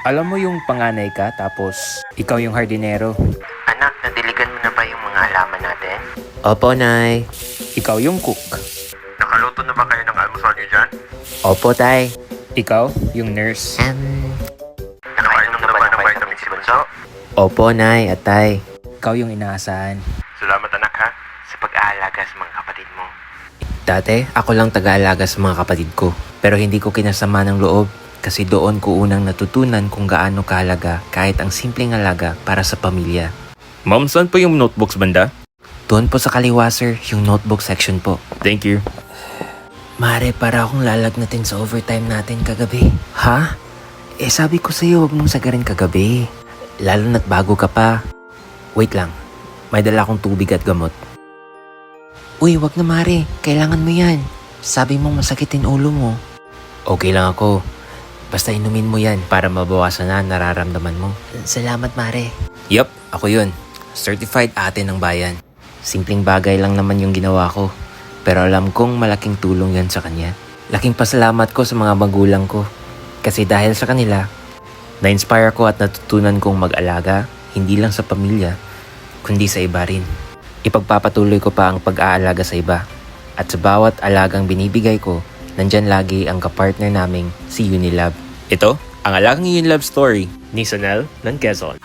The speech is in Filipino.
Alam mo yung panganay ka tapos ikaw yung hardinero. Anak, nadiligan mo na ba yung mga halaman natin? Opo, Nay. Ikaw yung cook. Nakaluto na ba kayo ng almusal niyo dyan? Opo, Tay. Ikaw yung nurse. Nakainom na ba ng vitamin si Bunso? Opo, Nay at Tay. Ikaw yung inaasahan. Salamat anak ha. Sa pag-aalaga sa mga kapatid mo. Dati, ako lang taga-alaga sa mga kapatid ko. Pero hindi ko kinasama ng loob kasi doon ko unang natutunan kung gaano kahalaga kahit ang simpleng alaga para sa pamilya. Ma'am, saan po yung notebooks banda? Doon po sa kaliwa, sir, yung notebook section po. Thank you. Mare, para akong lalagnatin sa overtime natin kagabi. Ha? Eh sabi ko sa'yo, huwag mong sagarin kagabi. Lalo na't bago ka pa. Wait lang, may dala akong tubig at gamot. Uy, wag na Mare, kailangan mo yan. Sabi mong masakitin ulo mo. Okay lang ako. Basta inumin mo yan para mabawasan na nararamdaman mo. Salamat Mare. Yup, ako yun. Certified ate ng bayan. Simpleng bagay lang naman yung ginawa ko. Pero alam kong malaking tulong yan sa kanya. Laking pasalamat ko sa mga magulang ko. Kasi dahil sa kanila, na-inspire ko at natutunan kong mag-alaga, hindi lang sa pamilya, kundi sa iba rin. Ipagpapatuloy ko pa ang pag-aalaga sa iba. At sa bawat alagang binibigay ko, nandyan lagi ang kapartner naming si Unilab. Ito, ang alagang Unilab story ni Sonel ng Quezon.